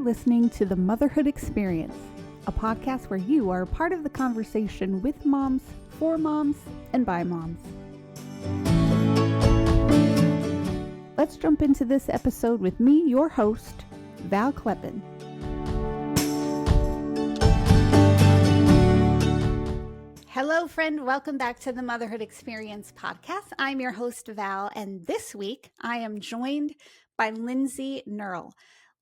listening to the Motherhood Experience, a podcast where you are a part of the conversation with moms, for moms, and by moms. Let's jump into this episode with me, your host, Val Kleppen. Hello, friend. Welcome back to the Motherhood Experience podcast. I'm your host, Val, and this week I am joined by Linsey Knerl.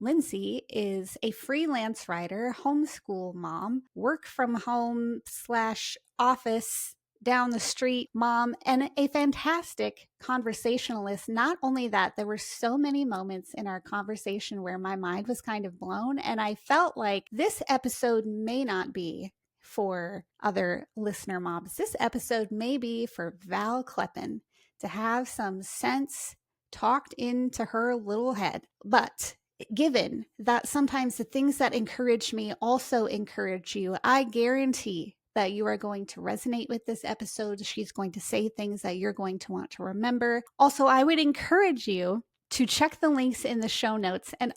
Linsey is a freelance writer, homeschool mom, work from home / office down the street mom, and a fantastic conversationalist. Not only that, there were so many moments in our conversation where my mind was kind of blown, and I felt like this episode may not be for other listener moms. This episode may be for Val Kleppen to have some sense talked into her little head. But given that sometimes the things that encourage me also encourage you, I guarantee that you are going to resonate with this episode. She's going to say things that you're going to want to remember. Also, I would encourage you to check the links in the show notes, and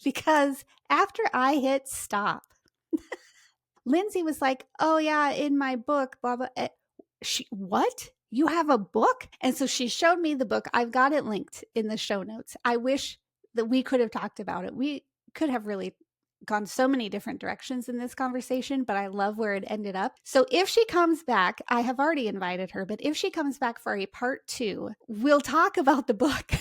because after I hit stop, Linsey was like, oh yeah, in my book, blah, blah. What? You have a book? And so she showed me the book. I've got it linked in the show notes. I wish that we could have talked about it. We could have really gone so many different directions in this conversation, but I love where it ended up. So if she comes back, I have already invited her, but if she comes back for a part 2, we'll talk about the book.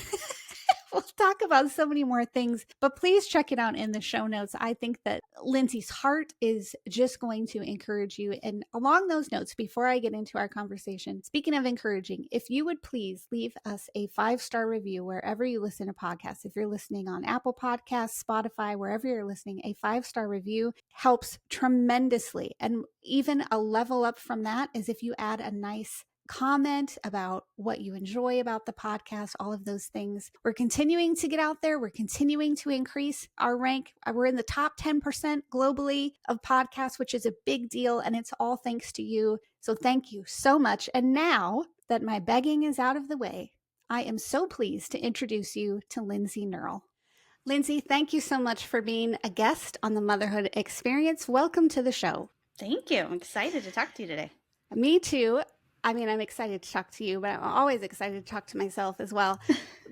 We'll talk about so many more things, but please check it out in the show notes. I think that Linsey's heart is just going to encourage you. And along those notes, before I get into our conversation, speaking of encouraging, if you would please leave us a 5-star review wherever you listen to podcasts. If you're listening on Apple Podcasts, Spotify, wherever you're listening, a 5-star review helps tremendously. And even a level up from that is if you add a nice comment about what you enjoy about the podcast, all of those things. We're continuing to get out there. We're continuing to increase our rank. We're in the top 10% globally of podcasts, which is a big deal. And it's all thanks to you. So thank you so much. And now that my begging is out of the way, I am so pleased to introduce you to Linsey Knerl. Linsey, thank you so much for being a guest on the Motherhood Experience. Welcome to the show. Thank you. I'm excited to talk to you today. Me too. I mean, I'm excited to talk to you, but I'm always excited to talk to myself as well.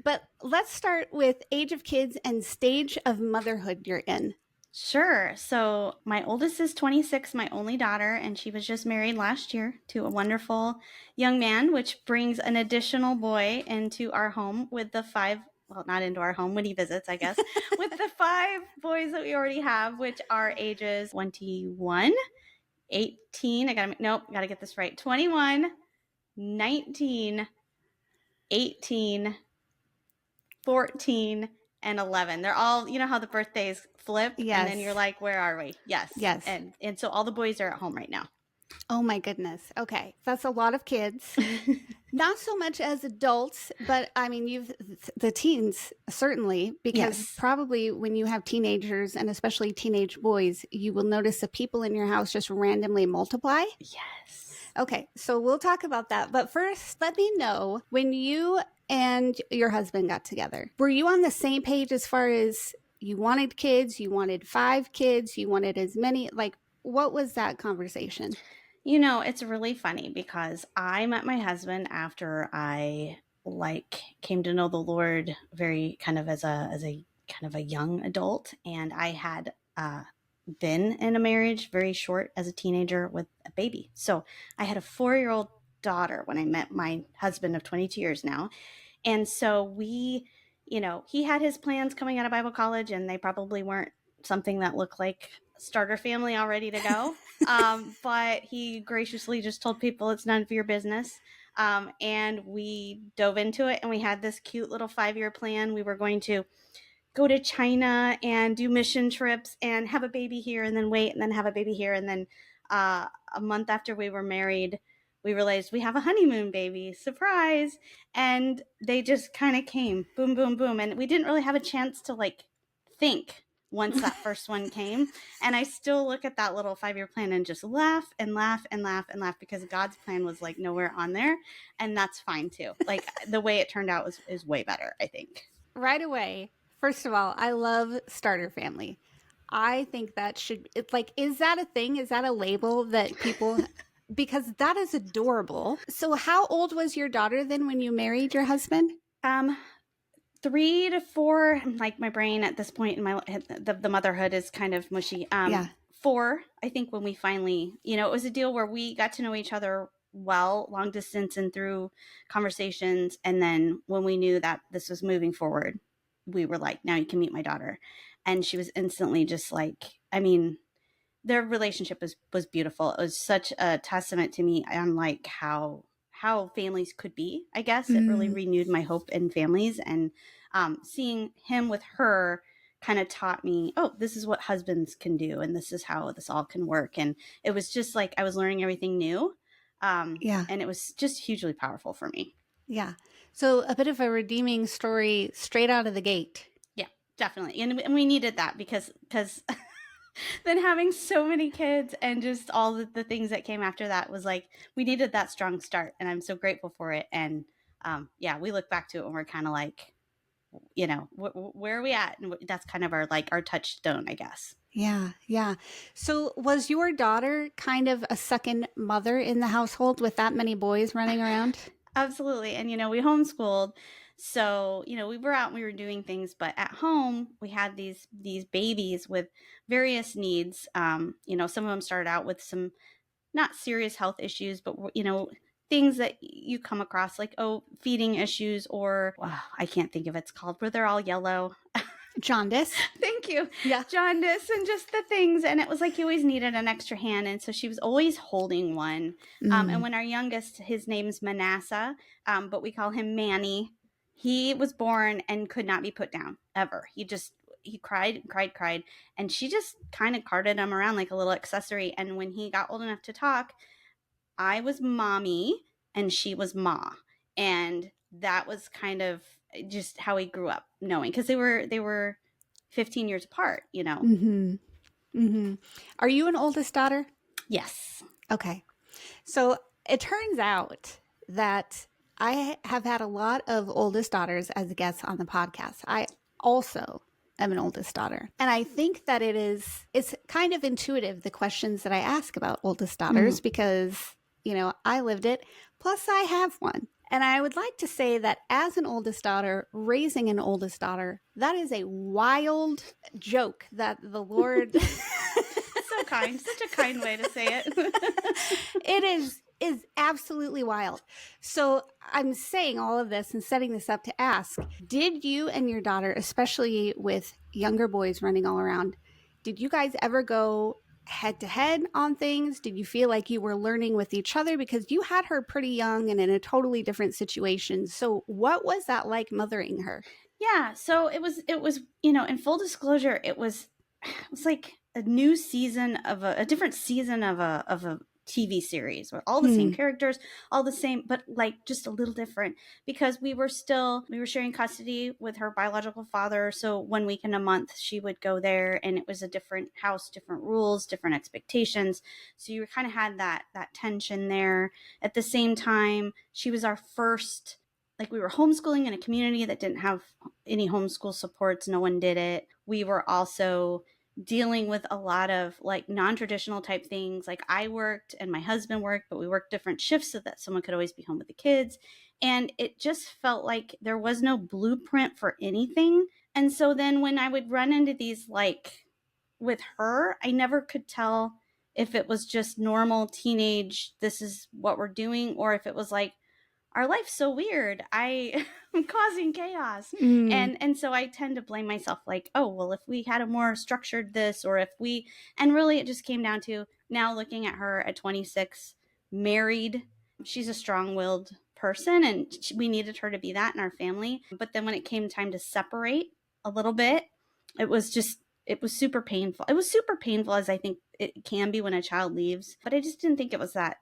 But let's start with age of kids and stage of motherhood you're in. Sure. So my oldest is 26, my only daughter, and she was just married last year to a wonderful young man, which brings an additional boy into our home with the 5, well, not into our home when he visits, I guess, with the 5 boys that we already have, which are ages 21, 18, gotta get this right, 21, 19, 18, 14, and 11. They're all, you know how the birthdays flip? Yes. And then you're like, where are we? Yes. Yes. And so all the boys are at home right now. Oh my goodness. Okay. That's a lot of kids. Not so much as adults, but I mean, the teens, certainly, because probably when you have teenagers and especially teenage boys, you will notice the people in your house just randomly multiply. Yes. Okay. So we'll talk about that. But first, let me know, when you and your husband got together, were you on the same page as far as you wanted kids, you wanted 5 kids, you wanted as many, like, what was that conversation? You know, it's really funny because I met my husband after I came to know the Lord very kind of as a kind of a young adult, and I had been in a marriage very short as a teenager with a baby. So I had a 4-year-old daughter when I met my husband of 22 years now. And so we, you know, he had his plans coming out of Bible college, and they probably weren't something that looked like starter family all ready to go. But he graciously just told people it's none of your business. And we dove into it, and we had this cute little 5-year plan. We were going to go to China and do mission trips and have a baby here and then wait and then have a baby here. And then a month after we were married, we realized we have a honeymoon baby. Surprise. And they just kind of came. Boom, boom, boom. And we didn't really have a chance to think once that first one came. And I still look at that little 5-year plan and just laugh and laugh and laugh and laugh, because God's plan was nowhere on there. And that's fine too. The way it turned out is way better, I think. Right away. First of all, I love starter family. I think that should, it's like, is that a thing? Is that a label that people, because that is adorable. So how old was your daughter then when you married your husband? 3 to 4. Like my brain at this point in my the motherhood is kind of mushy. Yeah. 4, I think, when we finally, it was a deal where we got to know each other well, long distance and through conversations. And then when we knew that this was moving forward, we were like, now you can meet my daughter. And she was instantly just like, I mean, their relationship was beautiful. It was such a testament to me on like how families could be. I guess it really renewed my hope in families, and seeing him with her kind of taught me, oh, this is what husbands can do, and this is how this all can work. And it was just like I was learning everything new, Yeah. and it was just hugely powerful for me. Yeah. So a bit of a redeeming story straight out of the gate. Yeah, definitely, and we needed that because then having so many kids and just all the things that came after that was like we needed that strong start, and I'm so grateful for it. And yeah, we look back to it and we're kind of like, where are we at? And that's kind of our like our touchstone, I guess. Yeah. Yeah. So was your daughter kind of a second mother in the household with that many boys running around? Absolutely. And we homeschooled, so we were out and we were doing things, but at home we had these babies with various needs. Some of them started out with some not serious health issues, but things that you come across, like feeding issues, or I can't think of it's called, where they're all yellow. Jaundice. Thank you. Yeah. Jaundice and just the things. And it was like you always needed an extra hand. And so she was always holding one. And when our youngest, his name's Manasseh, but we call him Manny, he was born and could not be put down ever. He cried, cried, cried. And she just kind of carted him around like a little accessory. And when he got old enough to talk, I was mommy and she was ma. And that was kind of just how he grew up knowing, because they were 15 years apart. Mm-hmm. Mm-hmm. Are you an oldest daughter? Yes. Okay. So it turns out that I have had a lot of oldest daughters as guests on the podcast. I also am an oldest daughter. And I think that it's kind of intuitive, the questions that I ask about oldest daughters, because, I lived it. Plus I have one. And I would like to say that as an oldest daughter, raising an oldest daughter, that is a wild joke that the Lord So kind. Such a kind way to say it. it is absolutely wild. So I'm saying all of this and setting this up to ask, did you and your daughter, especially with younger boys running all around, did you guys ever go head to head on things? Did you feel like you were learning with each other? Because you had her pretty young and in a totally different situation. So what was that like mothering her? Yeah. So it was, in full disclosure, it was like a new season of a different season of a TV series, where all the same characters, all the same, but like just a little different, because we were sharing custody with her biological father. So 1 week in a month she would go there, and it was a different house, different rules, different expectations. So you kind of had that tension there. At the same time, she was our first, like, we were homeschooling in a community that didn't have any homeschool supports. No one did it. We were also dealing with a lot of like non-traditional type things. Like I worked and my husband worked, but we worked different shifts so that someone could always be home with the kids. And it just felt like there was no blueprint for anything. And so then when I would run into these, like with her, I never could tell if it was just normal teenage, this is what we're doing, or if it was like, our life's so weird, I'm causing chaos. And so I tend to blame myself, like, oh, well, if we had a more structured this, or if we, and really it just came down to now looking at her at 26, married. She's a strong-willed person, and we needed her to be that in our family. But then when it came time to separate a little bit, it was super painful. It was super painful, as I think it can be when a child leaves, but I just didn't think it was that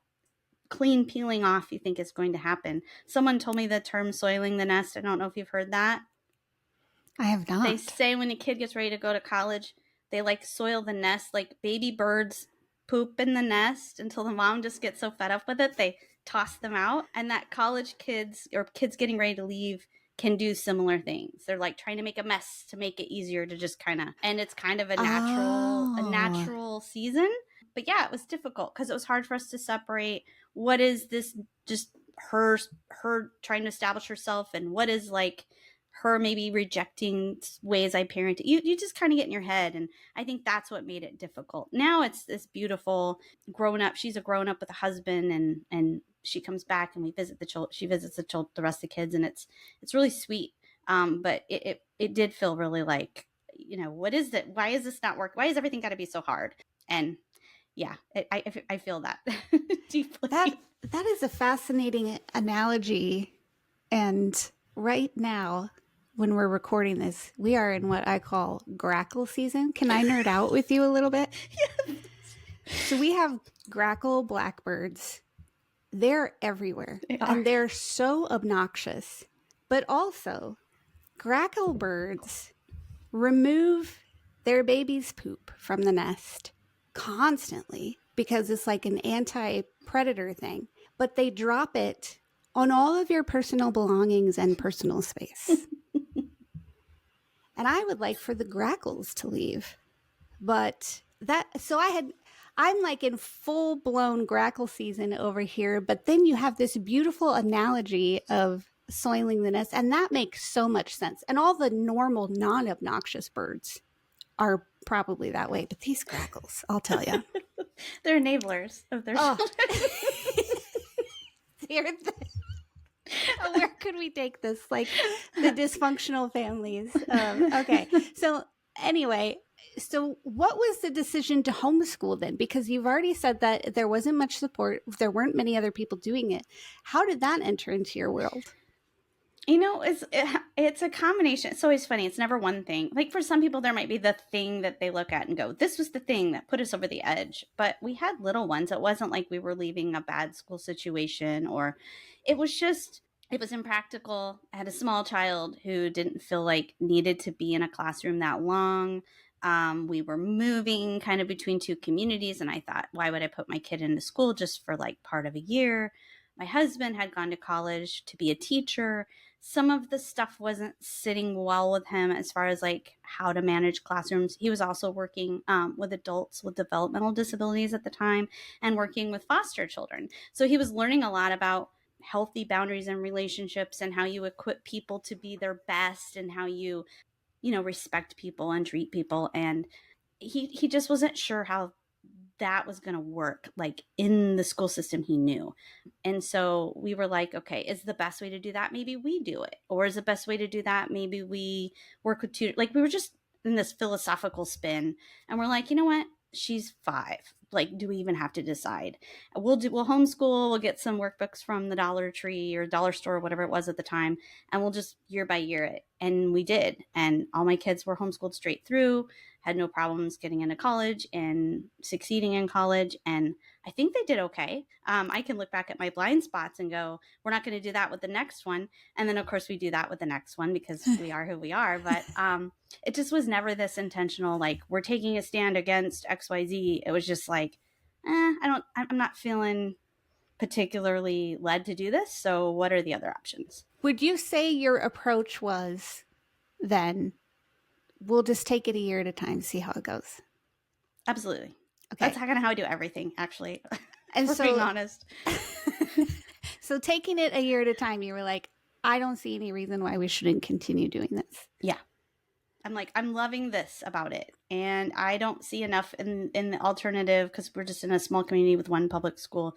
clean peeling off you think is going to happen. Someone told me the term soiling the nest. I don't know if you've heard that. I have not. They say when a kid gets ready to go to college, they like soil the nest, like baby birds poop in the nest until the mom just gets so fed up with it, they toss them out. And that college kids, or kids getting ready to leave can do similar things. They're like trying to make a mess to make it easier to just kind of, and it's kind of a natural season. But yeah, it was difficult because it was hard for us to separate what is this just her trying to establish herself, and what is like her maybe rejecting ways I parent. You just kind of get in your head, and I think that's what made it difficult. Now it's this beautiful grown up. She's a grown up with a husband, and she comes back and we visit the children. She visits the rest of the kids, and it's really sweet. But it did feel really like, what is it? Why is this not work? Why is everything got to be so hard? And yeah, I feel that deeply. That is a fascinating analogy. And right now, when we're recording this, we are in what I call grackle season. Can I nerd out with you a little bit? Yes. So we have grackle blackbirds. They're everywhere. And they're so obnoxious. But also, grackle birds remove their baby's poop from the nest constantly because it's like an anti-predator thing. But they drop it on all of your personal belongings and personal space. And I would like for the grackles to leave. But I'm like in full blown grackle season over here. But then you have this beautiful analogy of soiling the nest. And that makes so much sense. And all the normal non-obnoxious birds are probably that way. But these grackles, I'll tell you. They're enablers of their children. Where could we take this? Like the dysfunctional families. Okay. So anyway, so what was the decision to homeschool then? Because you've already said that there wasn't much support. There weren't many other people doing it. How did that enter into your world? It's a combination. It's always funny. It's never one thing. Like for some people, there might be the thing that they look at and go, this was the thing that put us over the edge. But we had little ones. It wasn't like we were leaving a bad school situation, or it was impractical. I had a small child who didn't feel like needed to be in a classroom that long. We were moving kind of between two communities, and I thought, why would I put my kid into school just for like part of a year? My husband had gone to college to be a teacher. Some of the stuff wasn't sitting well with him as far as like how to manage classrooms. He was also working with adults with developmental disabilities at the time and working with foster children. So he was learning a lot about healthy boundaries and relationships and how you equip people to be their best and how you respect people and treat people. And he just wasn't sure how that was going to work like in the school system he knew. And so we were like, okay, is the best way to do that? Maybe we do it. Or is the best way to do that? Maybe we work with tutors. Like we were just in this philosophical spin, and we're like, you know what? She's 5. Like, do we even have to decide? We'll homeschool. We'll get some workbooks from the Dollar Tree or Dollar Store, whatever it was at the time. And we'll just year by year it. And we did. And all my kids were homeschooled straight through, had no problems getting into college and succeeding in college. And I think they did okay. I can look back at my blind spots and go, we're not going to do that with the next one. And then of course we do that with the next one because we are who we are. But it just was never this intentional, like we're taking a stand against XYZ. It was just like, I'm not feeling particularly led to do this. So what are the other options? Would you say your approach was then, we'll just take it a year at a time, see how it goes? Absolutely. Okay. That's kind of how I do everything, actually. And so, being honest. So taking it a year at a time, you were like, I don't see any reason why we shouldn't continue doing this. Yeah. I'm like, I'm loving this about it. And I don't see enough in the alternative because we're just in a small community with one public school.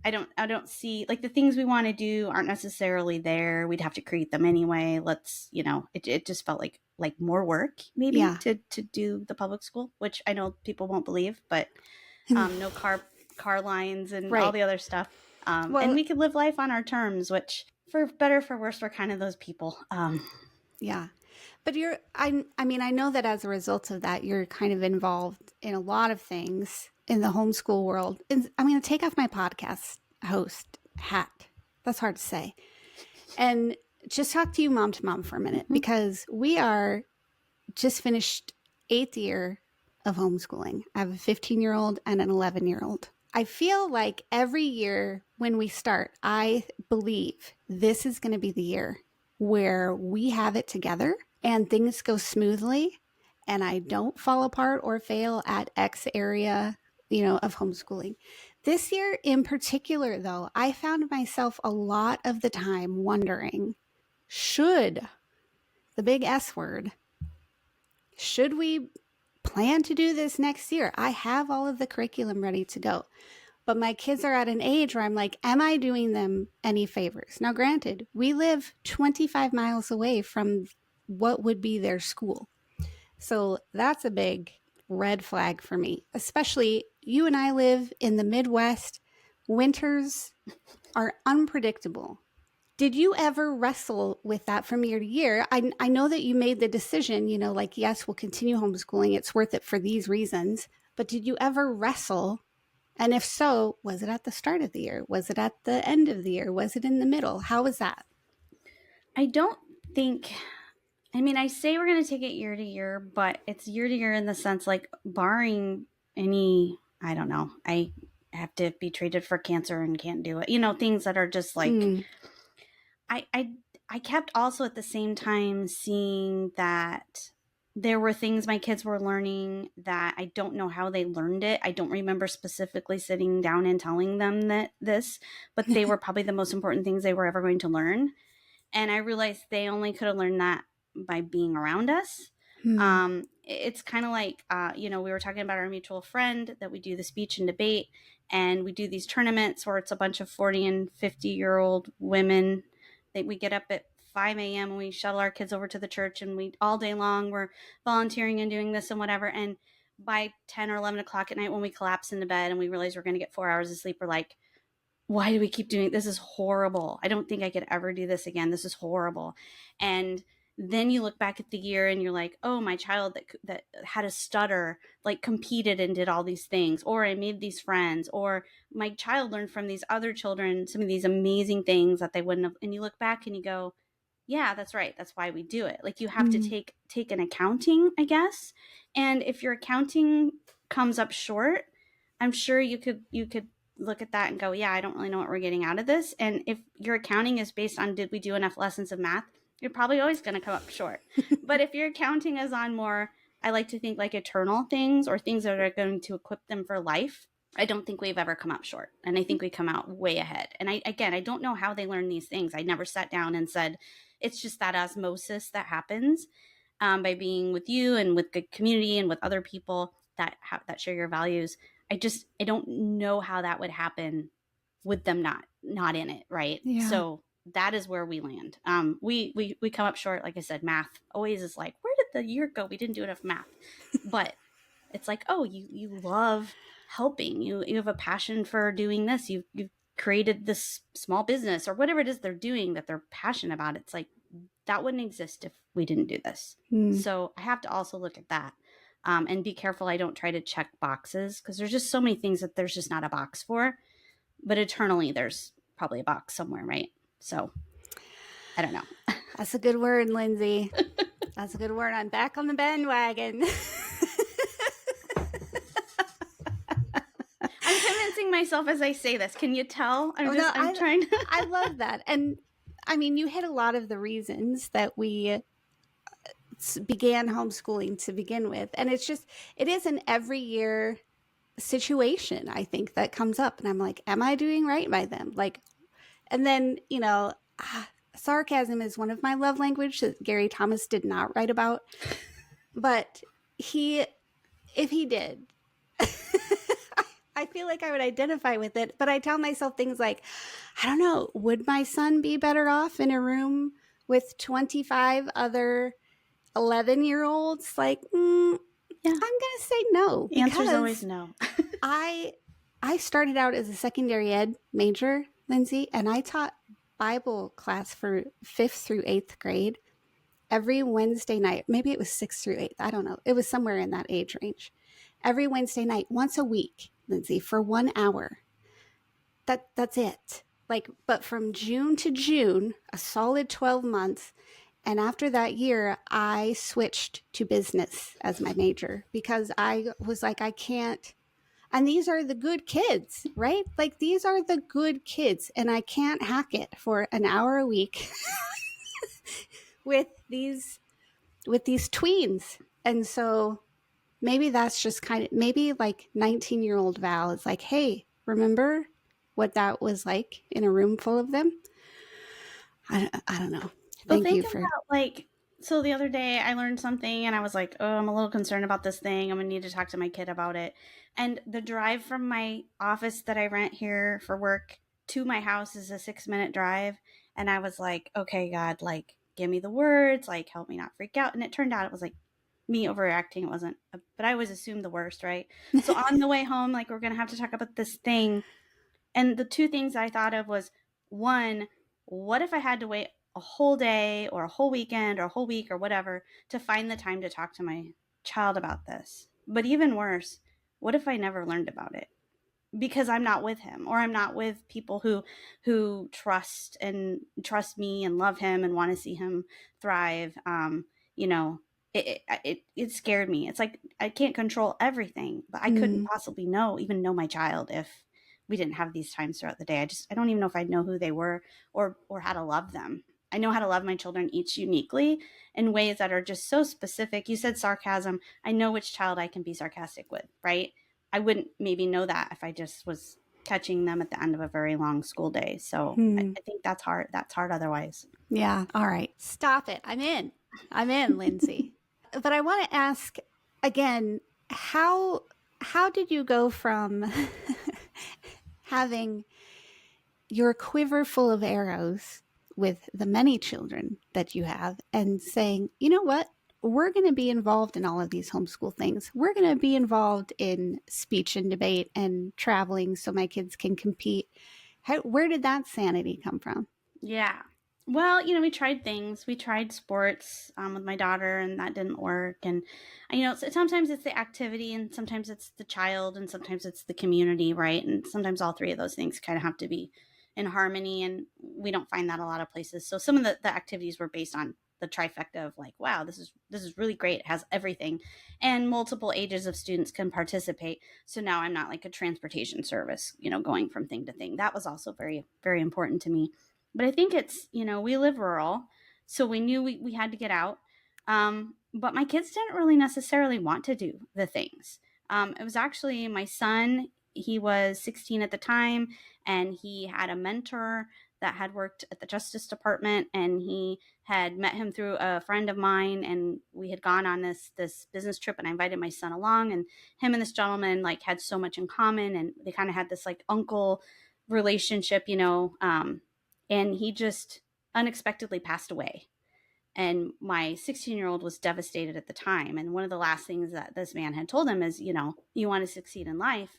I don't see, like, the things we want to do aren't necessarily there. We'd have to create them anyway. Let's, it just felt like more work maybe to do the public school, which I know people won't believe, but no car lines and all the other stuff. And we could live life on our terms, which for better, for worse, we're kind of those people. Yeah. But I know that as a result of that, you're kind of involved in a lot of things in the homeschool world. And I'm going to take off my podcast host hat. That's hard to say. And just talk to you mom to mom for a minute, because we are just finished 8th year of homeschooling. I have a 15-year-old and an 11-year-old. I feel like every year when we start, I believe this is going to be the year where we have it together and things go smoothly and I don't fall apart or fail at X area, of homeschooling. This year in particular, though, I found myself a lot of the time wondering, should the big S word, should we plan to do this next year? I have all of the curriculum ready to go. But my kids are at an age where I'm like, am I doing them any favors? Now, granted, we live 25 miles away from what would be their school. So that's a big red flag for me, especially you and I live in the Midwest. Winters are unpredictable. Did you ever wrestle with that from year to year? I know that you made the decision, like, yes, we'll continue homeschooling. It's worth it for these reasons. But did you ever wrestle? And if so, was it at the start of the year? Was it at the end of the year? Was it in the middle? How was that? I don't think, I say we're going to take it year to year, but it's year to year in the sense, like, barring any, I don't know, I have to be treated for cancer and can't do it. Things that are just like, I kept also at the same time seeing that there were things my kids were learning that I don't know how they learned it. I don't remember specifically sitting down and telling them but they were probably the most important things they were ever going to learn. And I realized they only could have learned that by being around us. It's kind of like, we were talking about our mutual friend that we do the speech and debate, and we do these tournaments where it's a bunch of 40 and 50-year-old women that we get up at 5 a.m. and we shuttle our kids over to the church, and we all day long we're volunteering and doing this and whatever. And by 10 or 11 o'clock at night, when we collapse into bed and we realize we're going to get 4 hours of sleep, we're like, why do we keep doing this? Is horrible. I don't think I could ever do this again. This is horrible. And then you look back at the year and you're like, oh, my child that had a stutter, like, competed and did all these things, or I made these friends, or my child learned from these other children some of these amazing things that they wouldn't have. And you look back and you go, yeah, that's right. That's why we do it. Like, you have to take an accounting, I guess. And if your accounting comes up short, I'm sure you could look at that and go, yeah, I don't really know what we're getting out of this. And if your accounting is based on, did we do enough lessons of math, you're probably always going to come up short. But if your accounting is on more, I like to think, like, eternal things or things that are going to equip them for life, I don't think we've ever come up short. And I think we come out way ahead. And I don't know how they learn these things. I never sat down and said, it's just that osmosis that happens by being with you and with good community and with other people that share your values. I don't know how that would happen with them not in it, right? Yeah. So that is where we land. We come up short, like I said. Math always is like, where did the year go? We didn't do enough math. But it's like, oh, you love helping. You have a passion for doing this. You've created this small business or whatever it is they're doing that they're passionate about. It's like, that wouldn't exist if we didn't do this. So I have to also look at that. And be careful I don't try to check boxes, because there's just so many things that there's just not a box for. But eternally, there's probably a box somewhere, right? So I don't know. That's a good word, Linsey. That's a good word. I'm back on the bandwagon. I'm convincing myself as I say this. Can you tell? I'm trying to. I love that. And you hit a lot of the reasons that we began homeschooling to begin with. And it is an every year situation, I think, that comes up. And I'm like, am I doing right by them? Like, and then, sarcasm is one of my love language that Gary Thomas did not write about. But if he did, I feel like I would identify with it. But I tell myself things like, I don't know, would my son be better off in a room with 25 other 11-year-olds? Like, yeah, I'm going to say no. The answer's always no. I started out as a secondary ed major, Linsey, and I taught Bible class for 5th through 8th grade every Wednesday night. Maybe it was 6th through 8th. I don't know. It was somewhere in that age range. Every Wednesday night, once a week, Linsey, for 1 hour. That's it. Like, but from June to June, a solid 12 months. And after that year, I switched to business as my major, because I was like, I can't. And these are the good kids, right? Like, these are the good kids, and I can't hack it for an hour a week with these tweens. And so maybe that's just kind of, maybe like 19-year-old Val is like, hey, remember what that was like in a room full of them? I don't know. Well, Thank think you for. about like, so the other day I learned something and I was like, oh, I'm a little concerned about this thing. I'm gonna need to talk to my kid about it. And the drive from my office that I rent here for work to my house is a 6-minute drive. And I was like, okay, God, like, give me the words, like, help me not freak out. And it turned out it was like me overreacting. It wasn't, but I always assumed the worst, right? So on the way home, like, we're gonna have to talk about this thing. And the two things I thought of was, one, what if I had to wait a whole day or a whole weekend or a whole week or whatever to find the time to talk to my child about this? But even worse, what if I never learned about it? Because I'm not with him, or I'm not with people who trust me and love him and want to see him thrive. You know, it scared me. It's like I can't control everything, but I couldn't possibly even know my child if we didn't have these times throughout the day. I don't even know if I'd know who they were or how to love them. I know how to love my children each uniquely in ways that are just so specific. You said sarcasm. I know which child I can be sarcastic with, right? I wouldn't maybe know that if I just was catching them at the end of a very long school day. So I think that's hard. That's hard otherwise. Yeah. All right. Stop it. I'm in. Linsey. But I want to ask again, how did you go from having your quiver full of arrows with the many children that you have and saying, you know what? We're going to be involved in all of these homeschool things. We're going to be involved in speech and debate and traveling so my kids can compete. Where did that sanity come from? Yeah. Well, we tried things. We tried sports with my daughter, and that didn't work. And, sometimes it's the activity, and sometimes it's the child, and sometimes it's the community, right? And sometimes all three of those things kind of have to be in harmony, and we don't find that a lot of places. So some of the activities were based on the trifecta of like, wow, this is really great. It has everything, and multiple ages of students can participate. So now I'm not like a transportation service, going from thing to thing. That was also very, very important to me. But I think it's, we live rural, so we knew we had to get out. But my kids didn't really necessarily want to do the things. It was actually my son. He was 16 at the time, and he had a mentor that had worked at the Justice Department, and he had met him through a friend of mine, and we had gone on this business trip, and I invited my son along, and him and this gentleman like had so much in common, and they kind of had this like uncle relationship, and he just unexpectedly passed away. And my 16-year-old was devastated at the time. And one of the last things that this man had told him is, you want to succeed in life,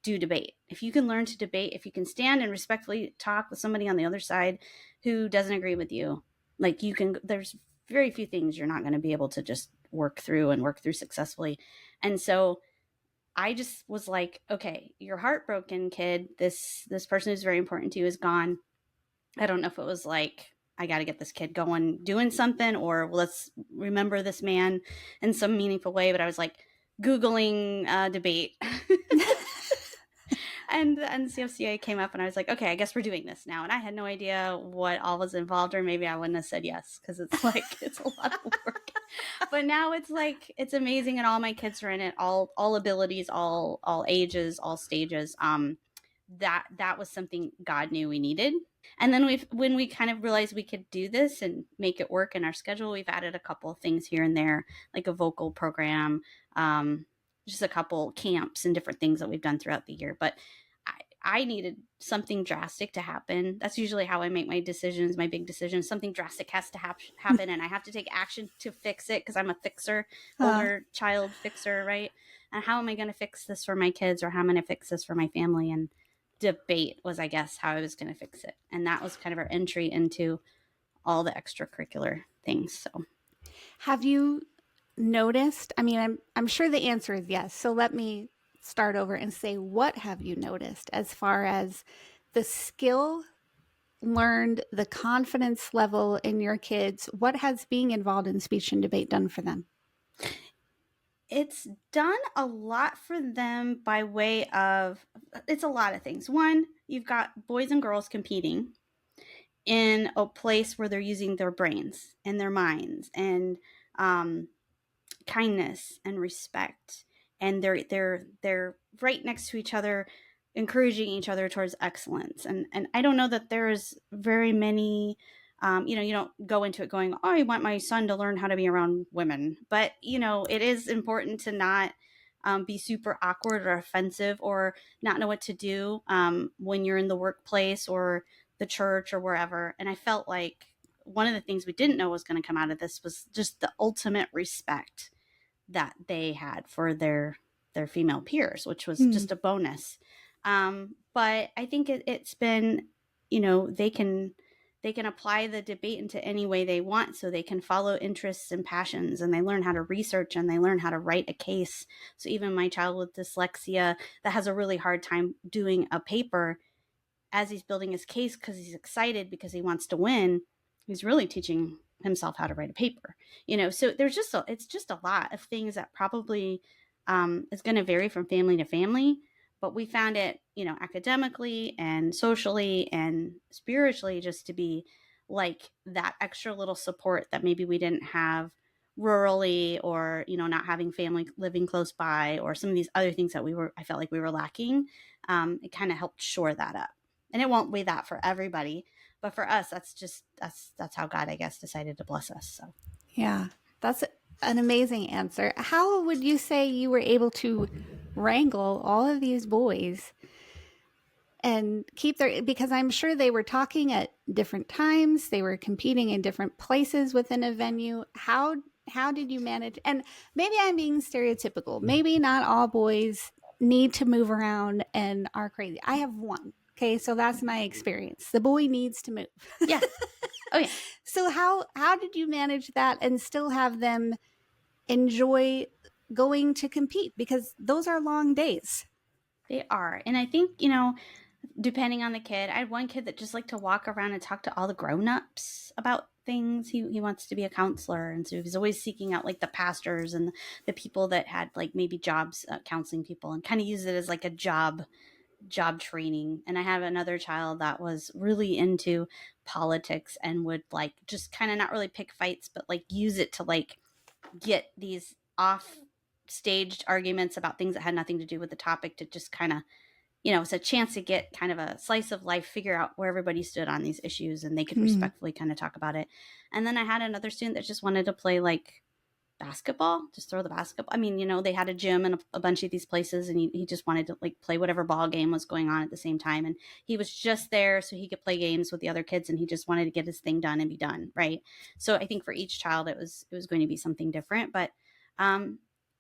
do debate. If you can learn to debate, if you can stand and respectfully talk with somebody on the other side who doesn't agree with you, like there's very few things you're not going to be able to just work through successfully. And so I just was like, okay, you're heartbroken, kid. This person who's very important to you is gone. I don't know if it was like, I got to get this kid going, doing something, or let's remember this man in some meaningful way. But I was like Googling debate. And the NCFCA came up, and I was like, okay, I guess we're doing this now. And I had no idea what all was involved, or maybe I wouldn't have said yes, because it's like, it's a lot of work. But now it's like, it's amazing, and all my kids are in it, all abilities, all ages, all stages. That was something God knew we needed. And then when we kind of realized we could do this and make it work in our schedule, we've added a couple of things here and there, like a vocal program, just a couple camps and different things that we've done throughout the year. But I needed something drastic to happen. That's usually how I make my decisions, my big decisions. Something drastic has to happen, and I have to take action to fix it, because I'm a fixer, older child fixer, right? And how am I going to fix this for my kids, or how am I going to fix this for my family? And debate was, I guess, how I was going to fix it. And that was kind of our entry into all the extracurricular things. So Have you noticed? I mean, I'm sure the answer is yes. So let me start over and say, what have you noticed as far as the skill learned, the confidence level in your kids? What has being involved in speech and debate done for them? it's done a lot for them by way of, it's a lot of things. One, you've got boys and girls competing, in a place where they're using their brains and their minds and kindness and respect, and they're right next to each other, encouraging each other towards excellence. And I don't know that there's very many, you don't go into it going, oh, I want my son to learn how to be around women, but it is important to not be super awkward or offensive or not know what to do when you're in the workplace or the church or wherever. And I felt like one of the things we didn't know was going to come out of this was just the ultimate respect that they had for their female peers, which was just a bonus. But I think it's been, they can apply the debate into any way they want, so they can follow interests and passions, and they learn how to research, and they learn how to write a case. So even my child with dyslexia that has a really hard time doing a paper, as he's building his case because he's excited because he wants to win, he's really teaching himself how to write a paper. So it's just a lot of things that probably is going to vary from family to family, but we found it, academically and socially and spiritually, just to be like that extra little support that maybe we didn't have rurally, or not having family living close by, or some of these other things that I felt like we were lacking. It kind of helped shore that up. And it won't be that for everybody, but for us, that's how God, I guess, decided to bless us. So Yeah, that's an amazing answer. How would you say you were able to wrangle all of these boys and keep because I'm sure they were talking at different times, they were competing in different places within a venue. How did you manage? And maybe I'm being stereotypical. Maybe not all boys need to move around and are crazy. I have one. Okay, so that's my experience. The boy needs to move. yeah. Oh yeah. So how did you manage that and still have them enjoy going to compete, because those are long days? They are. And I think, depending on the kid, I had one kid that just liked to walk around and talk to all the grown-ups about things. He wants to be a counselor, and so he was always seeking out like the pastors and the people that had like maybe jobs, counseling people, and kind of use it as like a job training. And I have another child that was really into politics and would like just kind of not really pick fights, but like use it to like get these off staged arguments about things that had nothing to do with the topic, to just kind of, it's a chance to get kind of a slice of life, figure out where everybody stood on these issues, and they could respectfully kind of talk about it. And then I had another student that just wanted to play like basketball, just throw the basketball. I mean, they had a gym and a bunch of these places, and he just wanted to like play whatever ball game was going on at the same time. And he was just there so he could play games with the other kids, and he just wanted to get his thing done and be done. Right. So I think for each child, it was going to be something different. But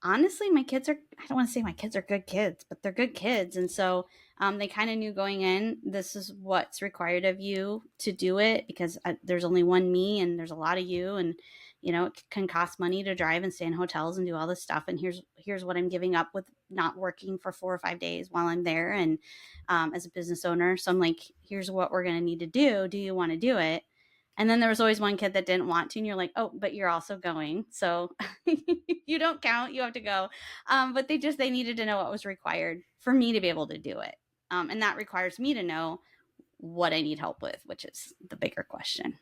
honestly, I don't want to say my kids are good kids, but they're good kids. And so they kind of knew going in, this is what's required of you to do it, because there's only one me and there's a lot of you. And, it can cost money to drive and stay in hotels and do all this stuff. And here's what I'm giving up with not working for 4 or 5 days while I'm there. And as a business owner. So I'm like, here's what we're going to need to do. Do you want to do it? And then there was always one kid that didn't want to, and you're like, oh, but you're also going. So you don't count, you have to go. But they needed to know what was required for me to be able to do it. And that requires me to know what I need help with, which is the bigger question.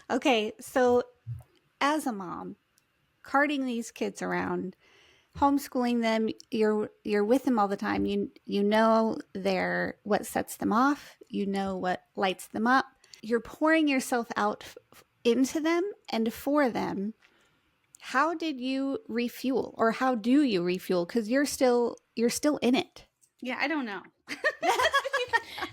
Okay, so as a mom, carting these kids around, homeschooling them, you're with them all the time. You know what sets them off, you know what lights them up. You're pouring yourself out into them and for them. How did you refuel, or how do you refuel? Because you're still in it. Yeah, I don't know.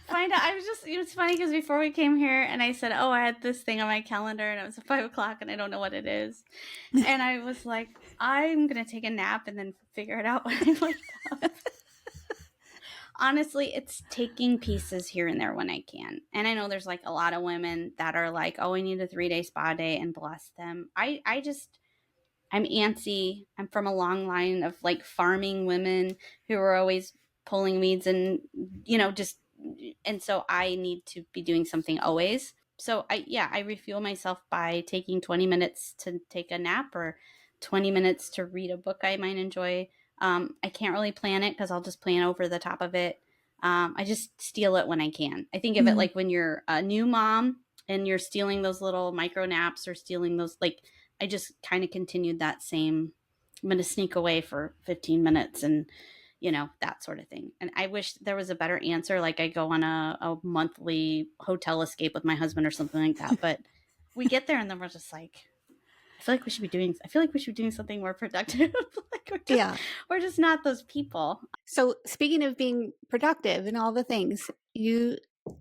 Find out. I was just, it's funny because before we came here and I said, oh, I had this thing on my calendar and it was at 5:00 and I don't know what it is. And I was like, I'm going to take a nap and then figure it out when I wake up. Honestly, it's taking pieces here and there when I can. And I know there's like a lot of women that are like, oh, I need a 3-day spa day, and bless them. I'm antsy. I'm from a long line of like farming women who are always pulling weeds and, and so I need to be doing something always. So I refuel myself by taking 20 minutes to take a nap, or 20 minutes to read a book I might enjoy. I can't really plan it because I'll just plan over the top of it. I just steal it when I can. I think of it Mm. like when you're a new mom and you're stealing those little micro naps or stealing those, like, I just kind of continued that same, I'm going to sneak away for 15 minutes and, that sort of thing. And I wish there was a better answer. Like I go on a monthly hotel escape with my husband or something like that. But we get there and then we're just like, I feel like we should be doing something more productive. Like Yeah. we're just not those people. So, speaking of being productive and all the things, you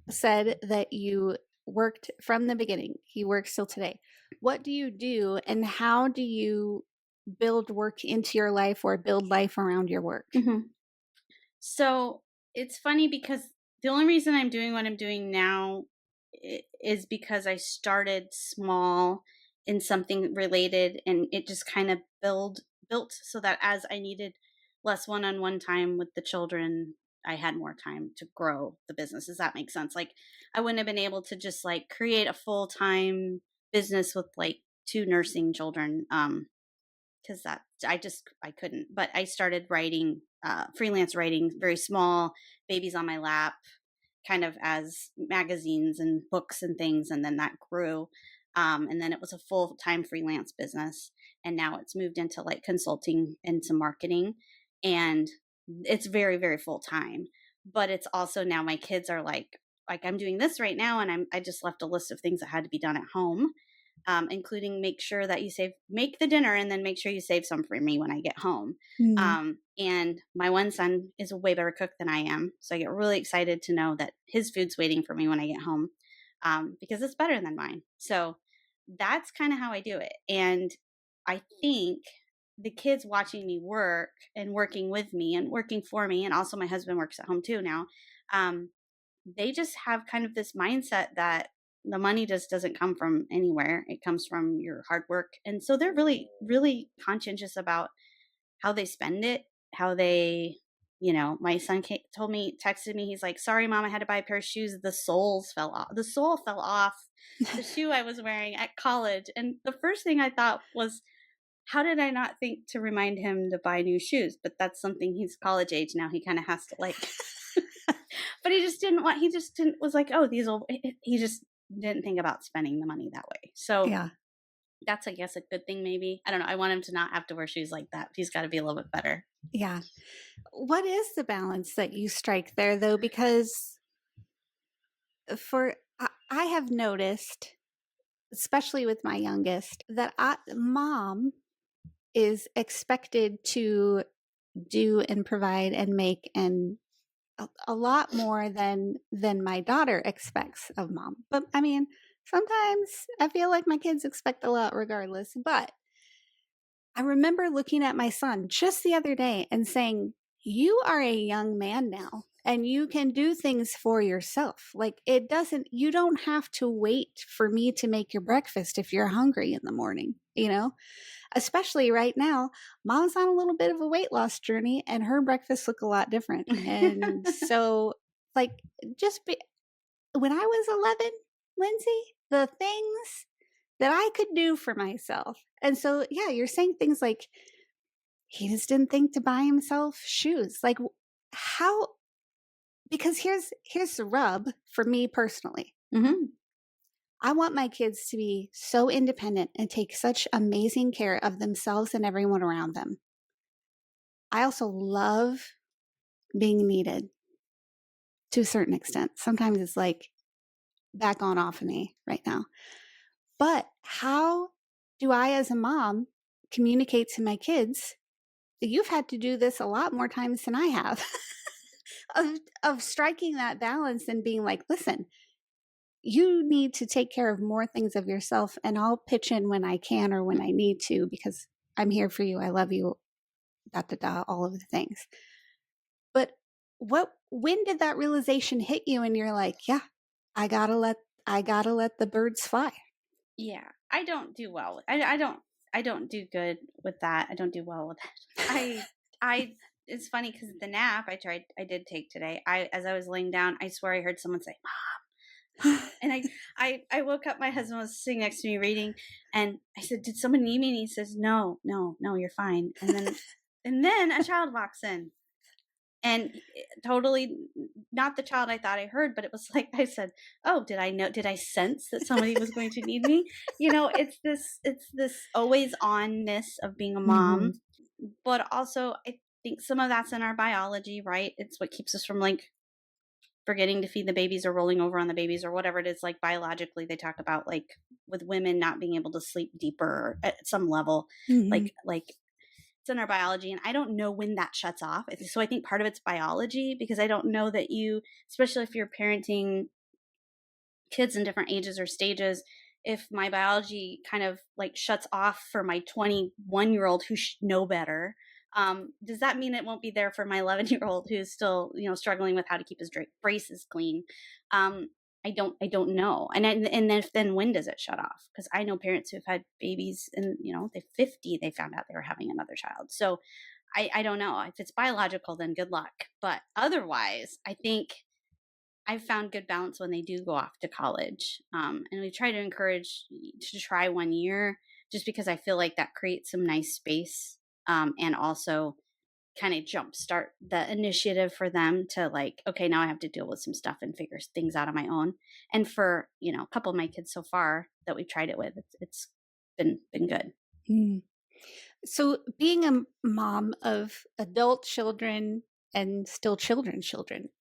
said that you worked from the beginning. You work still today. What do you do and how do you build work into your life or build life around your work? Mhm. So it's funny because the only reason I'm doing what I'm doing now is because I started small in something related, and it just kind of built so that as I needed less one-on-one time with the children, I had more time to grow the business. Does that make sense? Like I wouldn't have been able to just like create a full-time business with like two nursing children. Because that I couldn't. But I started writing, freelance writing, very small, babies on my lap, kind of as magazines and books and things, and then that grew, and then it was a full time freelance business, and now it's moved into like consulting and some marketing, and it's very very full time. But it's also now my kids are like I'm doing this right now, and I just left a list of things that had to be done at home, including make sure that make the dinner and then make sure you save some for me when I get home. Mm. And my one son is a way better cook than I am. So I get really excited to know that his food's waiting for me when I get home, because it's better than mine. So that's kind of how I do it. And I think the kids watching me work and working with me and working for me, and also my husband works at home too now, um, they just have kind of this mindset that the money just doesn't come from anywhere. It comes from your hard work. And so they're really, really conscientious about how they spend it, how they, my son texted me, he's like, sorry, mom, I had to buy a pair of shoes. The soles fell off. The sole fell off the shoe I was wearing at college. And the first thing I thought was, how did I not think to remind him to buy new shoes? But that's something, he's college age now. He kind of has to like, but he just didn't, was like, oh, he just didn't think about spending the money that way. So Yeah. that's, I guess, a good thing maybe. I don't know. I want him to not have to wear shoes like that. He's got to be a little bit better. Yeah. What is the balance that you strike there, though? Because I have noticed, especially with my youngest, that mom is expected to do and provide and make and a lot more than my daughter expects of mom. But I mean, sometimes I feel like my kids expect a lot regardless. But I remember looking at my son just the other day and saying, you are a young man now and you can do things for yourself. Like you don't have to wait for me to make your breakfast if you're hungry in the morning, especially right now. Mom's on a little bit of a weight loss journey and her breakfasts look a lot different. And so, like, when I was 11, Linsey, the things that I could do for myself. And so, yeah, you're saying things like he just didn't think to buy himself shoes. Like, how? Because here's the rub for me personally. Mm-hmm. I want my kids to be so independent and take such amazing care of themselves and everyone around them. I also love being needed to a certain extent. Sometimes it's like back on off of me right now. But how do I, as a mom, communicate to my kids that you've had to do this a lot more times than I have? of striking that balance and being like, listen, you need to take care of more things of yourself, and I'll pitch in when I can or when I need to because I'm here for you. I love you, all of the things. But when did that realization hit you and you're like, yeah, I gotta let the birds fly? Yeah, I don't do well. I don't do good with that. I don't do well with that. I it's funny because the nap I did take today. As I was laying down, I swear I heard someone say, "Mom," and I woke up. My husband was sitting next to me reading, and I said, "Did someone need me?" And he says, "No, no, no, you're fine." And then a child walks in. And totally not the child I thought I heard, but it was like I said, "Oh, did I sense that somebody was going to need me?" It's this always onness of being a Hmm. mom, but also I think some of that's in our biology, right? It's what keeps us from like forgetting to feed the babies or rolling over on the babies or whatever it is. Like biologically, they talk about like with women not being able to sleep deeper at some level, Hmm. like it's in our biology, and I don't know when that shuts off. So I think part of it's biology, because I don't know that you, especially if you're parenting kids in different ages or stages, if my biology kind of like shuts off for my 21-year-old who should know better, does that mean it won't be there for my 11-year-old who's still, struggling with how to keep his braces clean? Um, I don't know. And then when does it shut off? Because I know parents who've had babies and, they're 50, they found out they were having another child. So I don't know. If it's biological, then good luck. But otherwise, I think I've found good balance when they do go off to college. And we try to encourage to try 1 year, just because I feel like that creates some nice space, and also kind of jumpstart the initiative for them to like, okay, now I have to deal with some stuff and figure things out on my own. And for, a couple of my kids so far that we've tried it with, it's been good. Mm. So, being a mom of adult children and still children,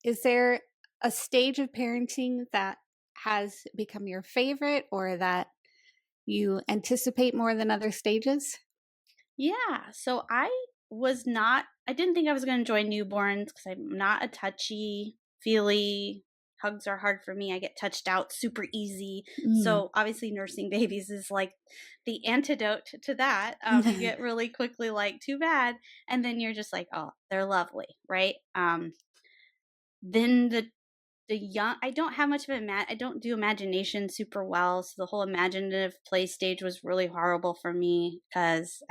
is there a stage of parenting that has become your favorite or that you anticipate more than other stages? Yeah. So I didn't think I was going to enjoy newborns because I'm not a touchy, feely. Hugs are hard for me. I get touched out super easy. Mm. So obviously nursing babies is like the antidote to that. You get really quickly like, too bad. And then you're just like, oh, they're lovely. Right. Then the young, I don't have much of I don't do imagination super well. So the whole imaginative play stage was really horrible for me because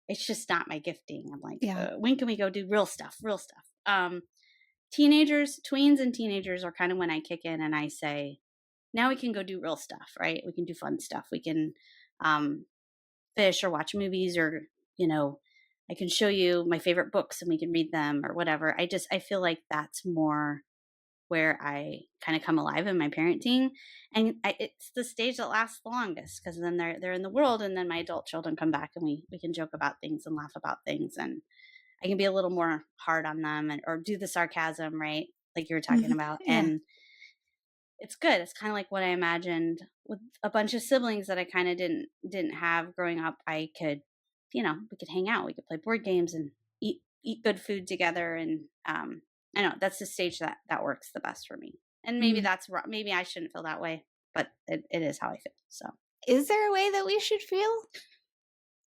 it's just not my gifting. I'm like, Yeah. when can we go do real stuff? Real stuff. Teenagers, tweens and teenagers are kind of when I kick in and I say, now we can go do real stuff, right? We can do fun stuff. We can um, fish or watch movies, or, I can show you my favorite books and we can read them or whatever. I feel like that's more where I kind of come alive in my parenting, and it's the stage that lasts the longest, because then they're in the world, and then my adult children come back, and we can joke about things and laugh about things, and I can be a little more hard on them, or do the sarcasm, right? Like you were talking about, Yeah. and it's good. It's kind of like what I imagined with a bunch of siblings that I kind of didn't have growing up. I could, we could hang out, we could play board games and eat good food together, and I know that's the stage that works the best for me. And maybe Mm. that's maybe I shouldn't feel that way, but it is how I feel. So Is there a way that we should feel?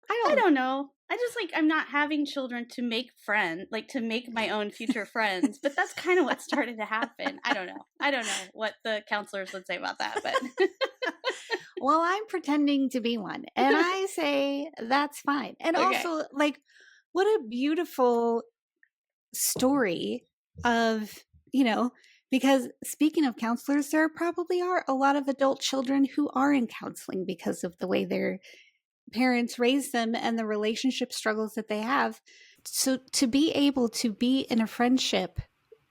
I I don't. don't know. I just like, I'm not having children to make friends, like to make my own future friends, but that's kind of what started to happen. I don't know. I don't know what the counselors would say about that, but Well, I'm pretending to be one, and I say that's fine. And okay. also, like, what a beautiful story of, you know, because speaking of counselors, there probably are a lot of adult children who are in counseling because of the way their parents raised them and the relationship struggles that they have. So to be able to be in a friendship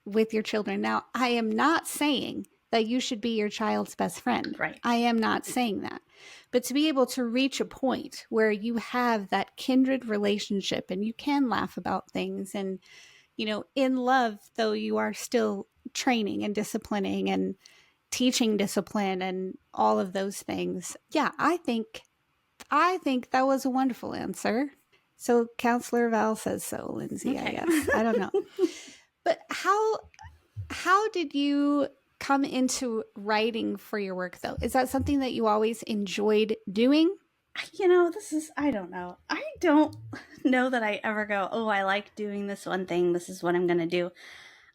with your children. Now, I am not saying that you should be your child's best friend. Right. I am not saying that. But to be able to reach a point where you have that kindred relationship and you can laugh about things and, in love, though you are still training and disciplining and teaching discipline and all of those things. Yeah, I think that was a wonderful answer. So Counselor Val says so, Linsey, I Okay. guess. I don't know. But how did you come into writing for your work though? Is that something that you always enjoyed doing? I don't know. I don't know that I ever go, oh, I like doing this one thing. This is what I'm going to do.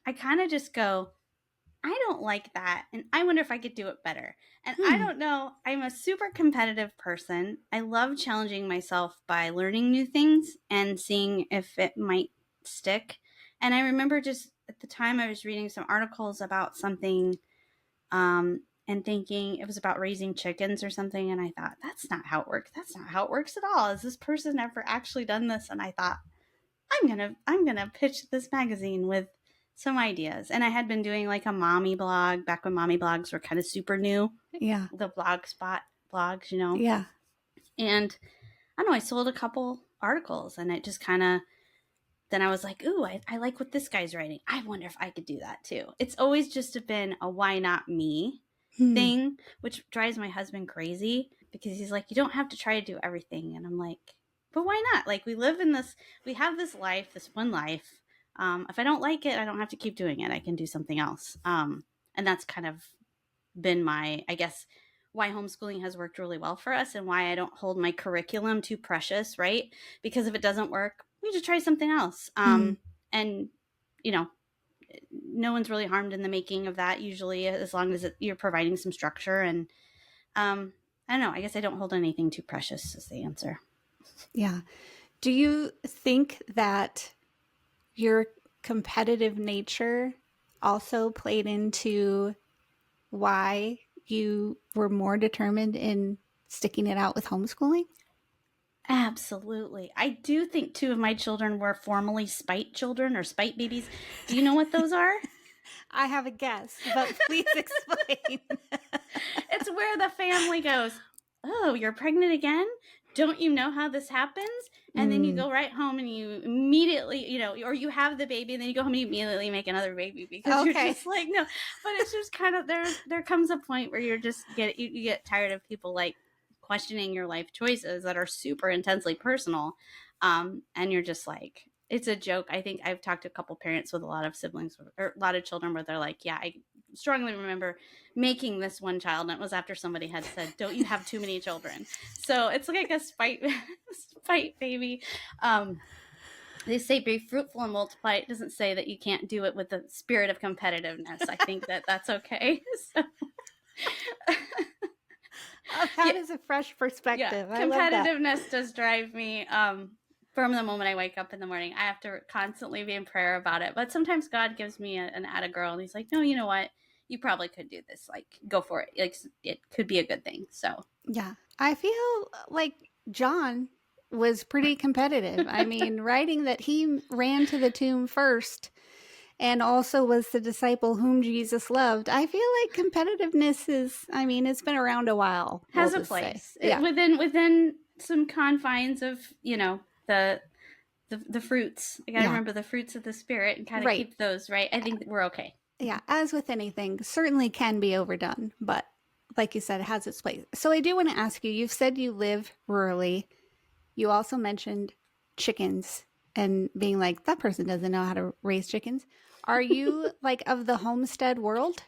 I kind of just go, I don't like that. And I wonder if I could do it better. And I Hmm. don't know. I'm a super competitive person. I love challenging myself by learning new things and seeing if it might stick. And I remember just at the time I was reading some articles about something, and thinking it was about raising chickens or something. And I thought, that's not how it works. That's not how it works at all. Has this person ever actually done this? And I thought, I'm gonna pitch this magazine with some ideas. And I had been doing like a mommy blog back when mommy blogs were kind of super new. Yeah. The blogspot blogs, you know. Yeah. And I don't know, I sold a couple articles, and it just kind of, then I was like, ooh, I like what this guy's writing. I wonder if I could do that too. It's always just been a why not me thing, which drives my husband crazy because he's like, you don't have to try to do everything. And I'm like, but why not? Like, we have this life, this one life. If I don't like it, I don't have to keep doing it. I can do something else. And that's kind of been my, I guess, why homeschooling has worked really well for us, and why I don't hold my curriculum too precious, right? Because if it doesn't work, we just try something else. And, you know, no one's really harmed in the making of that usually, as long as you're providing some structure. And I don't know, I guess I don't hold anything too precious is the answer. Yeah. Do you think that your competitive nature also played into why you were more determined in sticking it out with homeschooling? Absolutely. I do think 2 of my children were formerly spite children or spite babies. Do you know what those are? I have a guess, but please explain. It's where the family goes, oh, you're pregnant again? Don't you know how this happens? And then you go right home and you immediately, you know, or you have the baby and then you go home and you immediately make another baby because you're just like, no. But it's just kind of, there comes a point where you're just you get tired of people like questioning your life choices that are super intensely personal. And you're just like, it's a joke. I think I've talked to a couple parents with a lot of siblings or a lot of children where they're like, yeah, I strongly remember making this one child, and it was after somebody had said, don't you have too many children? So it's like a spite baby. They say be fruitful and multiply. It doesn't say that you can't do it with the spirit of competitiveness. I think that's okay. So. That is a fresh perspective. Yeah, I love that. competitiveness does drive me. From the moment I wake up in the morning, I have to constantly be in prayer about it. But sometimes God gives me an atta girl, and He's like, no, you know what? You probably could do this. Like, go for it. Like, it could be a good thing. So, Yeah. I feel like John was pretty competitive. I mean, writing that he ran to the tomb first and also was the disciple whom Jesus loved. I feel like competitiveness is, I mean, it's been around a while. Has a place. Yeah. Within some confines of, you know, the fruits. I gotta remember the fruits of the spirit and kind of keep those, right? I think we're okay. Yeah, as with anything, certainly can be overdone, but like you said, it has its place. So I do want to ask you, you've said you live rurally. You also mentioned chickens and being like, that person doesn't know how to raise chickens. Are you like of the homestead world?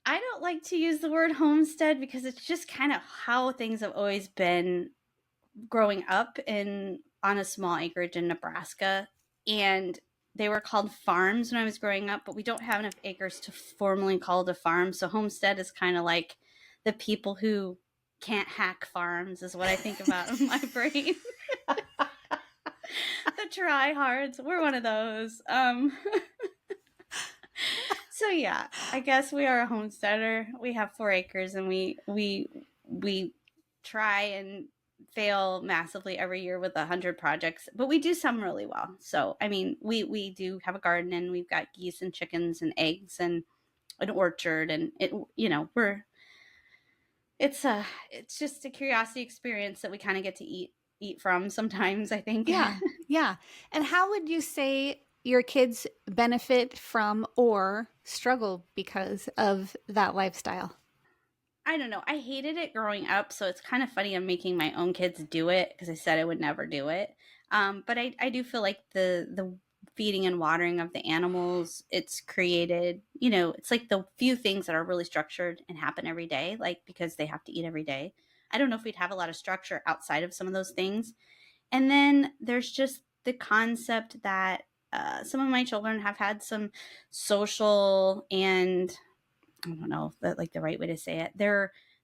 I don't like to use the word homestead because it's just kind of how things have always been growing up on a small acreage in Nebraska. And they were called farms when I was growing up, but we don't have enough acres to formally call it a farm. So homestead is kind of like the people who can't hack farms is what I think about in my brain. The tryhards. We're one of those. So yeah, I guess we are a homesteader. We have 4 acres, and we try and fail massively every year with 100 projects, but we do some really well. So I mean, we do have a garden, and we've got geese and chickens and eggs and an orchard, and it, you know, it's just a curiosity experience that we kind of get to eat from sometimes, I think. Yeah. Yeah. And how would you say your kids benefit from or struggle because of that lifestyle? I don't know. I hated it growing up, so it's kind of funny I'm making my own kids do it because I said I would never do it. But I do feel like the feeding and watering of the animals, it's created, you know, it's like the few things that are really structured and happen every day, like because they have to eat every day. I don't know if we'd have a lot of structure outside of some of those things. And then there's just the concept that some of my children have had some social and I don't know that like the right way to say it.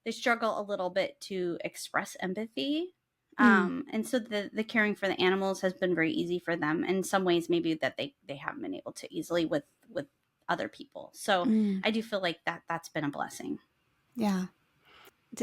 They struggle a little bit to express empathy. And so the caring for the animals has been very easy for them. In some ways, maybe that they haven't been able to easily with other people. So I do feel like that's been a blessing. Yeah.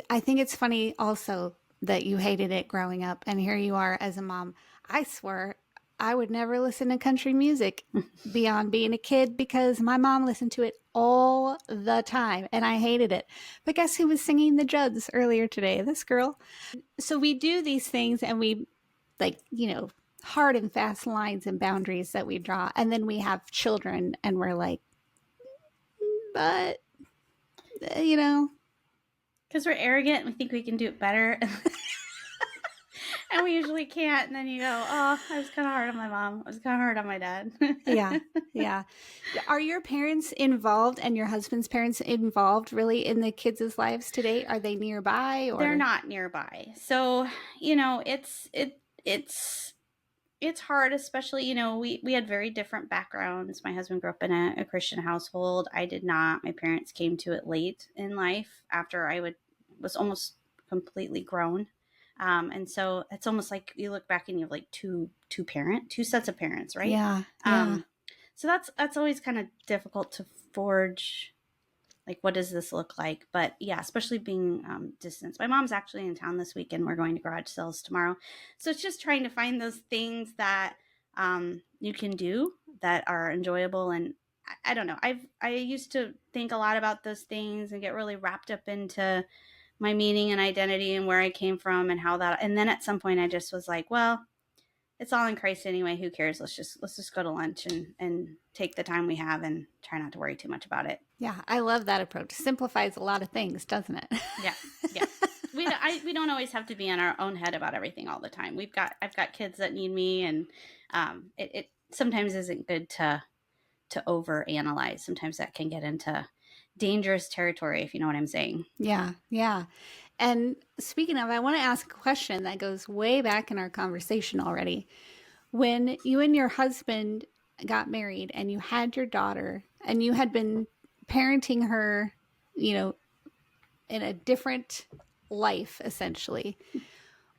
I think it's funny also that you hated it growing up, and here you are as a mom. I swear, I would never listen to country music beyond being a kid because my mom listened to it all the time and I hated it. But guess who was singing the Judds earlier today? This girl. So we do these things and we, like, hard and fast lines and boundaries that we draw. And then we have children and we're like, but, Because we're arrogant and we think we can do it better. And we usually can't. And then you go, oh, I was kind of hard on my mom. I was kind of hard on my dad. Yeah. Yeah. Are your parents involved and your husband's parents involved really in the kids' lives today? Are they nearby or? They're not nearby. So, it's hard, especially, we had very different backgrounds. My husband grew up in a Christian household. I did not. My parents came to it late in life after I was almost completely grown. And so it's almost like you look back and you have like two sets of parents, right? Yeah. Yeah. So that's always kind of difficult to forge. Like, what does this look like? But yeah, especially being distance. My mom's actually in town this weekend. We're going to garage sales tomorrow. So it's just trying to find those things that you can do that are enjoyable. And I don't know. I used to think a lot about those things and get really wrapped up into my meaning and identity and where I came from and how that. And then at some point I just was like, well, it's all in Christ anyway. Who cares? Let's just go to lunch and take the time we have and try not to worry too much about it. Yeah. I love that approach. Simplifies a lot of things, doesn't it? Yeah. Yeah. We don't always have to be in our own head about everything all the time. I've got kids that need me, and it sometimes isn't good to overanalyze. Sometimes that can get into dangerous territory, if you know what I'm saying. Yeah. Yeah. And speaking of, I want to ask a question that goes way back in our conversation already. When you and your husband got married and you had your daughter and you had been parenting her, in a different life, essentially,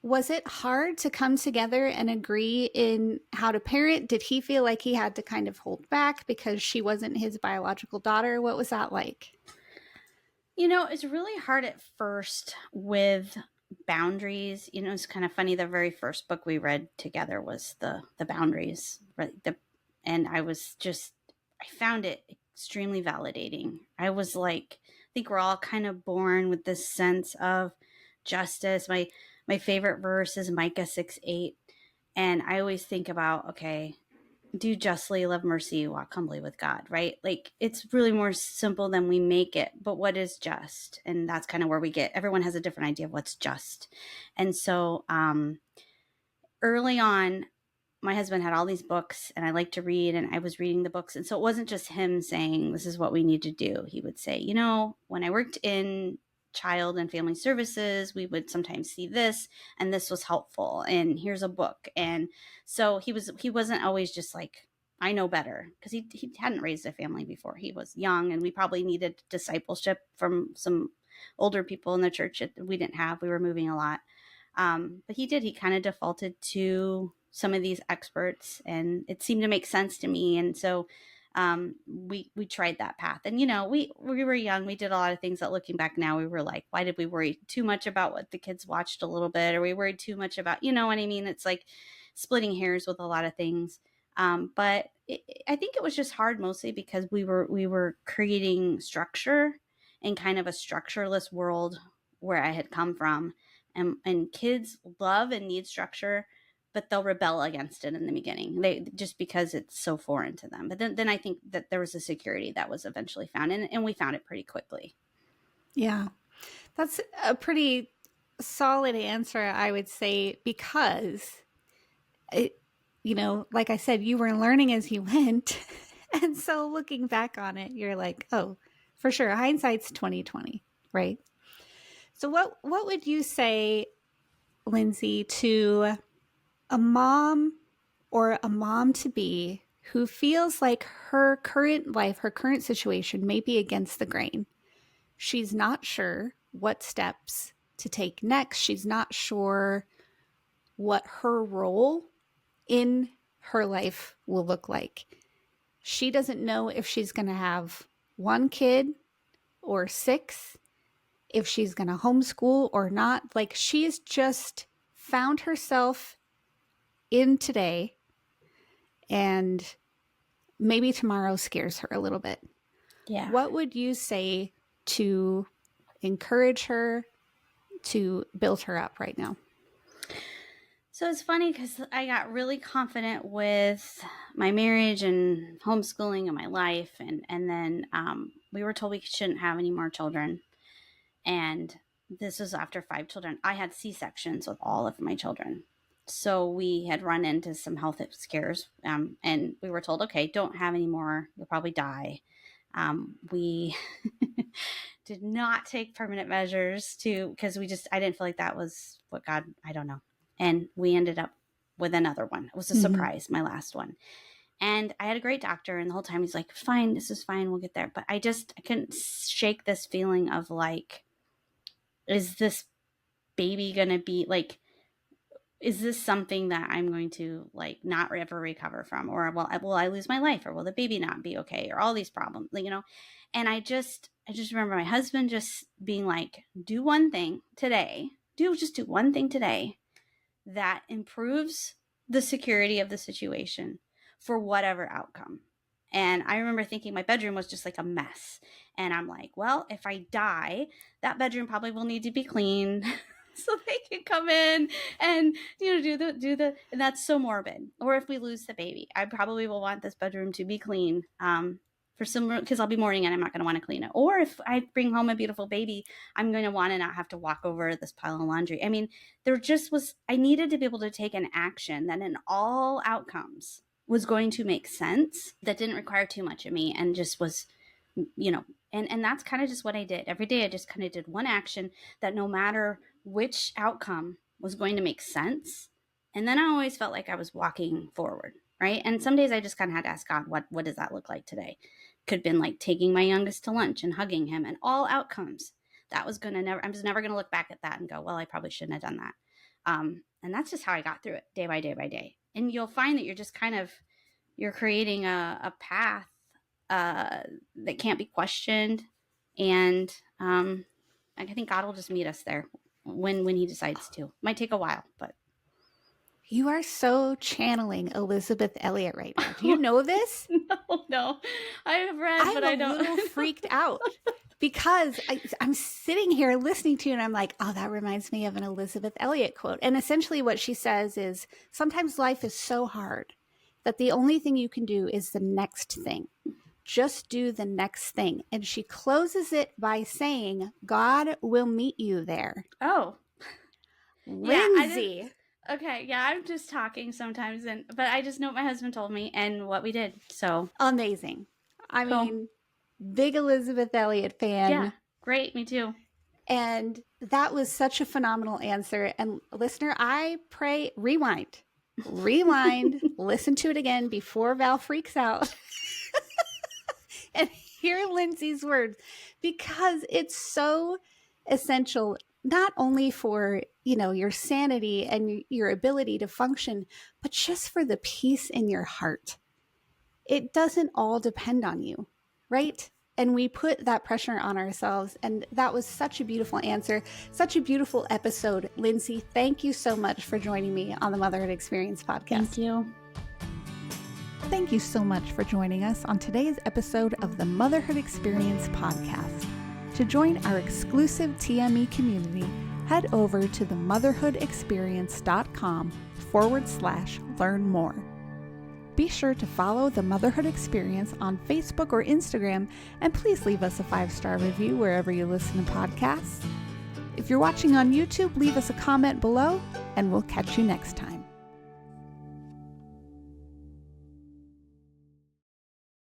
was it hard to come together and agree in how to parent? Did he feel like he had to kind of hold back because she wasn't his biological daughter? What was that like? It's really hard at first with boundaries. It's kind of funny. The very first book we read together was the boundaries, right? And I found it extremely validating. I was like, I think we're all kind of born with this sense of justice. My favorite verse is Micah 6:8. And I always think about, okay, do justly, love mercy, walk humbly with God, right? Like, it's really more simple than we make it. But what is just? And that's kind of where everyone has a different idea of what's just. And so early on, my husband had all these books and I like to read, and I was reading the books. And so it wasn't just him saying, this is what we need to do. He would say, when I worked in child and family services, we would sometimes see this, and this was helpful, and here's a book. And so he wasn't always just like, I know better, because he hadn't raised a family before. He was young, and we probably needed discipleship from some older people in the church that we didn't have. We were moving a lot. But he kind of defaulted to some of these experts, and it seemed to make sense to me. And so we tried that path. And, we were young. We did a lot of things that, looking back now, we were like, why did we worry too much about what the kids watched a little bit? Or we worried too much about, you know what I mean? It's like splitting hairs with a lot of things. But I think it was just hard, mostly because we were creating structure in kind of a structureless world where I had come from. And kids love and need structure, but they'll rebel against it in the beginning. Just because it's so foreign to them. But then I think that there was a security that was eventually found, and we found it pretty quickly. Yeah, that's a pretty solid answer, I would say, because like I said, you were learning as you went. And so looking back on it, you're like, oh, for sure, hindsight's 2020, right? So what would you say, Linsey, to a mom or a mom to be who feels like her current life, her current situation may be against the grain? She's not sure what steps to take next. She's not sure what her role in her life will look like. She doesn't know if she's going to have one kid or 6, if she's going to homeschool or not. Like, she's just found herself in today and maybe tomorrow scares her a little bit. Yeah. What would you say to encourage her, to build her up right now? So it's funny because I got really confident with my marriage and homeschooling and my life. And then we were told we shouldn't have any more children. And this was after 5 children. I had C-sections with all of my children. So we had run into some health scares. And we were told, okay, don't have any more. You'll probably die. We did not take permanent measures because I didn't feel like that was what God, I don't know. And we ended up with another one. It was a surprise, my last one. And I had a great doctor, and the whole time he's like, fine, this is fine, we'll get there. But I couldn't shake this feeling of like, is this baby going to be like, is this something that I'm going to like not ever recover from? Or will I lose my life? Or will the baby not be okay? Or all these problems, you know? And I just remember my husband just being like, do one thing today. Just do one thing today that improves the security of the situation for whatever outcome. And I remember thinking my bedroom was just like a mess. And I'm like, well, if I die, that bedroom probably will need to be cleaned so they can come in and, you know, do the, and that's so morbid. Or if we lose the baby, I probably will want this bedroom to be clean, because I'll be mourning and I'm not going to want to clean it. Or if I bring home a beautiful baby, I'm going to want to not have to walk over this pile of laundry. I mean, I needed to be able to take an action that in all outcomes was going to make sense, that didn't require too much of me, and just was, you know, and that's kind of just what I did. Every day I just kind of did one action that no matter which outcome was going to make sense. And then I always felt like I was walking forward, right? And some days I just kind of had to ask God, what does that look like today? Could have been like taking my youngest to lunch and hugging him, and all outcomes. I was never going to look back at that and go, well, I probably shouldn't have done that. And that's just how I got through it day by day by day. And you'll find that you're just you're creating a path that can't be questioned. And I think God will just meet us there when he decides to. Might take a while, but. You are so channeling Elizabeth Elliot right now. Do you know this? No. I have read, but I don't. I'm a little freaked out because I'm sitting here listening to you and I'm like, oh, that reminds me of an Elizabeth Elliot quote. And essentially what she says is, sometimes life is so hard that the only thing you can do is the next thing. Just do the next thing. And she closes it by saying, God will meet you there. Oh. Linsey. Okay, yeah, I'm just talking sometimes, but I just know what my husband told me and what we did, so. Amazing. I mean, big Elizabeth Elliot fan. Yeah, great, me too. And that was such a phenomenal answer. And listener, I pray, rewind, listen to it again before Val freaks out. And hear Linsey's words, because it's so essential, not only for, you know, your sanity and your ability to function, but just for the peace in your heart. It doesn't all depend on you, right? And we put that pressure on ourselves. And that was such a beautiful answer, such a beautiful episode. Linsey, thank you so much for joining me on the Motherhood Experience podcast. Thank you. Thank you so much for joining us on today's episode of the Motherhood Experience podcast. To join our exclusive TME community, head over to themotherhoodexperience.com/learn more. Be sure to follow the Motherhood Experience on Facebook or Instagram, and please leave us a 5-star review wherever you listen to podcasts. If you're watching on YouTube, leave us a comment below, and we'll catch you next time.